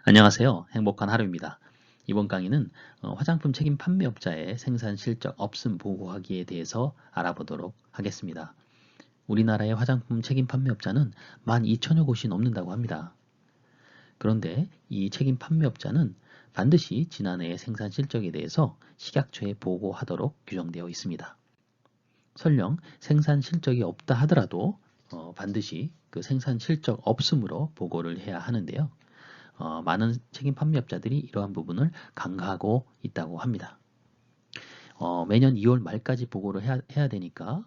안녕하세요. 행복한 하루입니다. 이번 강의는 화장품 책임 판매업자의 생산 실적 없음 보고하기에 대해서 알아보도록 하겠습니다. 우리나라의 화장품 책임 판매업자는 12,000여 곳이 넘는다고 합니다. 그런데 이 책임 판매업자는 반드시 지난해의 생산 실적에 대해서 식약처에 보고하도록 규정되어 있습니다. 설령 생산 실적이 없다 하더라도 반드시 그 생산 실적 없음으로 보고를 해야 하는데요. 많은 책임 판매업자들이 이러한 부분을 간과하고 있다고 합니다. 매년 2월 말까지 보고를 해야 되니까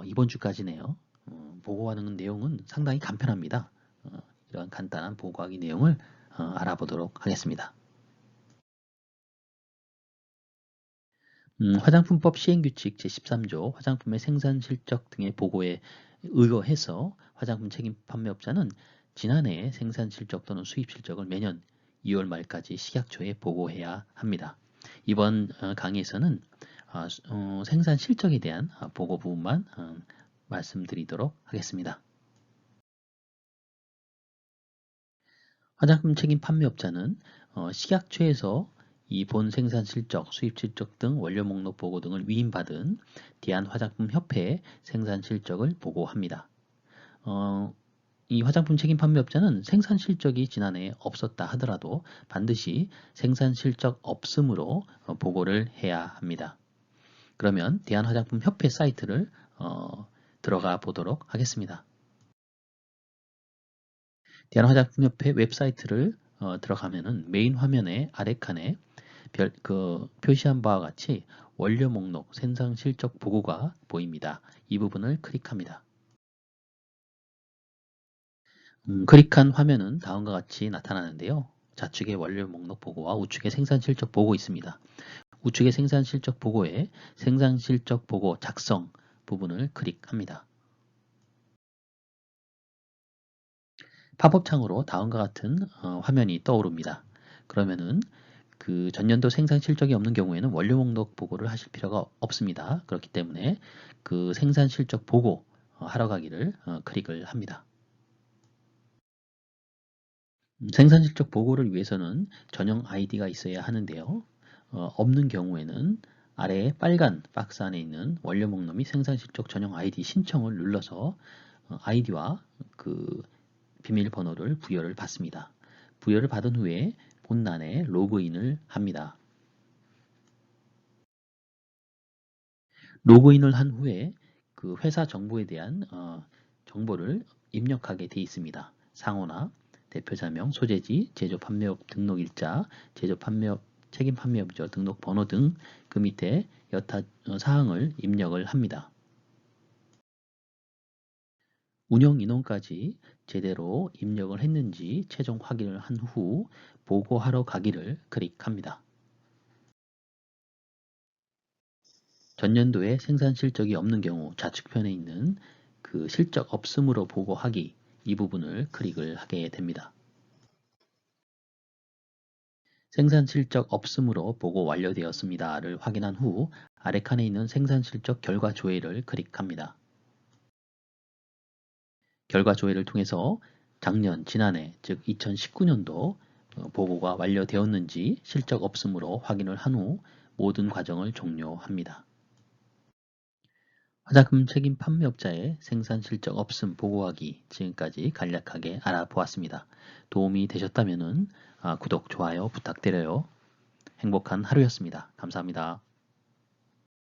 이번 주까지네요. 보고하는 내용은 상당히 간편합니다. 이러한 간단한 보고하기 내용을 알아보도록 하겠습니다. 화장품법 시행규칙 제13조 화장품의 생산 실적 등의 보고에 의거해서 화장품 책임 판매업자는 지난해의 생산 실적 또는 수입 실적을 매년 2월 말까지 식약처에 보고해야 합니다. 이번 강의에서는 생산 실적에 대한 보고 부분만 말씀드리도록 하겠습니다. 화장품 책임 판매업자는 식약처에서 이 본 생산 실적, 수입 실적 등 원료 목록 보고 등을 위임받은 대한화장품협회의 생산 실적을 보고합니다. 이 화장품 책임 판매업자는 생산 실적이 지난해에 없었다 하더라도 반드시 생산 실적 없음으로 보고를 해야 합니다. 그러면 대한화장품협회 사이트를 들어가 보도록 하겠습니다. 대한화장품협회 웹사이트를 들어가면은 메인 화면의 아래 칸에 표시한 바와 같이 원료 목록 생산 실적 보고가 보입니다. 이 부분을 클릭합니다. 클릭한 화면은 다음과 같이 나타나는데요. 좌측에 원료 목록 보고와 우측에 생산 실적 보고 있습니다. 우측의 생산 실적 보고에 생산 실적 보고 작성 부분을 클릭합니다. 팝업 창으로 다음과 같은 화면이 떠오릅니다. 그러면은 그 전년도 생산 실적이 없는 경우에는 원료 목록 보고를 하실 필요가 없습니다. 그렇기 때문에 그 생산 실적 보고 하러 가기를 클릭을 합니다. 생산 실적 보고를 위해서는 전용 아이디가 있어야 하는데요. 없는 경우에는 아래에 빨간 박스 안에 있는 원료 목록 및 생산 실적 전용 아이디 신청을 눌러서 아이디와 그 비밀번호를 부여를 받습니다. 부여를 받은 후에 본란에 로그인을 합니다. 로그인을 한 후에 그 회사 정보에 대한 정보를 입력하게 되어 있습니다. 상호나 대표자명, 소재지, 제조 판매업 등록일자, 제조 판매업 책임 판매업자 등록 번호 등 그 밑에 여타 사항을 입력을 합니다. 운영 인원까지 제대로 입력을 했는지 최종 확인을 한 후 보고하러 가기를 클릭합니다. 전년도에 생산 실적이 없는 경우 좌측편에 있는 그 실적 없음으로 보고하기 이 부분을 클릭을 하게 됩니다. 생산 실적 없음으로 보고 완료되었습니다를 확인한 후 아래 칸에 있는 생산 실적 결과 조회를 클릭합니다. 결과 조회를 통해서 지난해 즉 2019년도 보고가 완료되었는지 실적 없음으로 확인을 한 후 모든 과정을 종료합니다. 화장품 책임 판매업자의 생산 실적 없음 보고하기 지금까지 간략하게 알아보았습니다. 도움이 되셨다면 구독, 좋아요 부탁드려요. 행복한 하루였습니다. 감사합니다.